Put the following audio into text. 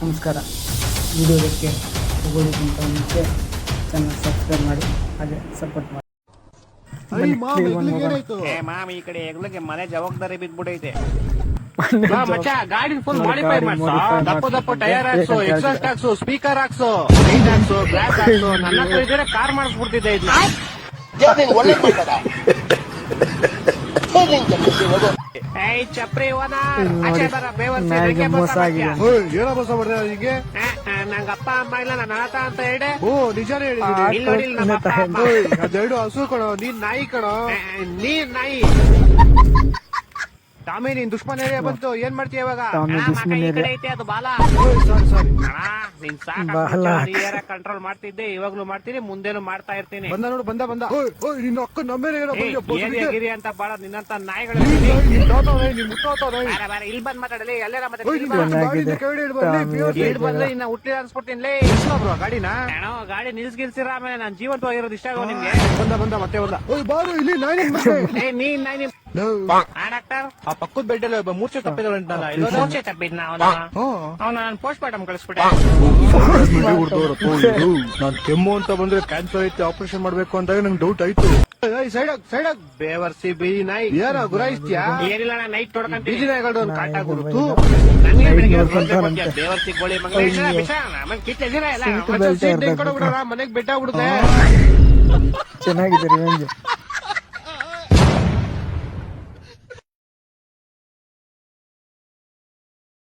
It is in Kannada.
ನಮಸ್ಕಾರ. ವಿಡಿಯೋದಕ್ಕೆ ಹೋಗೋದಕ್ಕಿಂತ ಮುಂಚೆ ಚಾನಲ್ ಸಬ್ಸ್ಕ್ರೈಬ್ ಮಾಡಿ, ಹಾಗೆ ಸಪೋರ್ಟ್ ಮಾಡಿ. ಮಾಮ ಈ ಕಡೆ ಹೆಗ್ಲಿಗೆ ಮನೆ ಜವಾಬ್ದಾರಿ ಬಿದ್ಬಿಟ್ಟೈತೆ. ಮಚ್ಚ ಗಾಡಿ ಫುಲ್ ಮಾಡಿಫೈ ಮಾಡ್ಸೋ, ದಪ್ಪ ದಪ್ಪ ಟೈರ್ ಹಾಕ್ಸು, ಎಕ್ಸಾಸ್ಟ್ ಹಾಕ್ಸು, ಸ್ಪೀಕರ್ ಹಾಕ್ಸು, ಲೈಟ್ ಹಾಕ್ಸು, ಗ್ಲಾಸ್ ಹಾಕ್ಸು. ನನ್ನ ಹತ್ರ ಇದ್ರೆ ಕಾರ್ ಮಾಡಿಸ್ಬಿಡ್ತಿದ್ದೆ ಇದನ್ನ. ಏಯ್ ಚಪ್ರಿ ಹೋದ ಆಚೆ ಬರ ಬೇವರ್ಸಿ ನನಗೆ ಮೋಸ ಆಗಿದೆ. ಏನೋ ಮೋಸ ಮಾಡಿದೆ ನಿಂಗೆ? ನಂಗೆ ಅಪ್ಪ ಅಮ್ಮ ಇಲ್ಲ, ನನ್ನ ಅನಾಥ ಅಂತ ಹೇಳಿ. ಓ ನಿಜಾನೇ ಹೇಳಿದ್ದೀನಿ. ಇಲ್ಲಿ ನೋಡಿ ನಮ್ಮ ಅಪ್ಪ ಅಮ್ಮ. ಅದೆರಡು ಹಸು ಕಣೋ, ನೀನ್ ನಾಯಿ ಕಣೋ. ನೀನ್ ನಾಯಿ. ಟಾಮಿ ನೀನ್ ದುಶ್ಮನ್ ಏರಿಯಾ ಬಂತು, ಏನ್ ಮಾಡ್ತೀಯ ಇವಾಗ? ಈ ಕಡೆ ಐತೆ ಅದು ಬಾಲ. ಸಾರಿ ನೀನ್ ಸಾಕ ಕಂಟ್ರೋಲ್ ಮಾಡ್ತಿದ್ದೆ, ಇವಾಗ್ಲೂ ಮಾಡ್ತೀನಿ, ಮುಂದೇನು ಮಾಡ್ತಾ ಇರ್ತೀನಿ. ಬಂದ ನೋಡು, ಬಂದ ನಿನ್ನ ಅಕ್ಕ ನಮ್ಮೇಲೆ ಗಿರಿ ಅಂತ ಬಾಳ ನಿನ್ನಂತ ನಾಯಿಗಳು ಇಲ್ಲಿ ಬಂದ್ ಮಾತಾಡಲಿ, ಎಲ್ಲಾರ ಬಂದ್ರೆ ಇನ್ನ ಹುಟ್ಟಿ ಅನ್ಸ್ಬಿಡ್ತೀನಿ. ಗಾಡಿನ ಗಾಡಿ ನಿಲ್ಸ್ಗಿಲ್ಸಿರ ಆಮೇಲೆ ನಾನ್ ಜೀವಂತವಾಗಿರೋದು ಇಷ್ಟ ಆಗೋ ನಿಮ್ಗೆ. ಬಂದ ಮತ್ತೆ ನೀನ್ ನಾಯಿ ಡಾಕ್ಟರ್ ಆ ಪಕ್ಕದ ಬೆಡ್ಡಲ್ಲಿ ಒಬ್ಬ ಮೂರ್ಛೆ ತಪ್ಪಿದಲ್ಲ. ಮೂರ್ಛೆ ತಪ್ಪಿದ್ನ ಅವನ ನಾನು ಪೋಸ್ಟ್ ಮಾರ್ಟಮ್ ಕಳಿಸ್ಬಿಟ್ಟೆ. ನಾನ್ ಕೆಮ್ಮು ಅಂತ ಬಂದ್ರೆ ಕ್ಯಾನ್ಸರ್ ಐತೆ, ಆಪರೇಷನ್ ಮಾಡ್ಬೇಕು ಅಂದಾಗ ನಂಗೆ ಡೌಟ್ ಆಯ್ತು. ಸೈಡ್ ಬೇವರ್ಸಿ ಬೀದಿ ನಾಯಿ ಯಾರ ಗುರಾಯಿಸ್ತೀಯಾ? ಏನಿಲ್ಲ, ನಾ ನೈಟ್ ನೋಡ್ಕೊಂತ ಬೀದಿ ನಾಯಿಗಳು ಒಂದು ಕಾಟ ಗುರುತು ನನಗೆ ಬೇವರ್ಸಿ ಗೋಳಿ ಮನೆಗೆ ಬೆಟ್ಟ ಬಿಡುತ್ತೆ. ಚೆನ್ನಾಗಿದೆ ರಿವೆಂಜ್.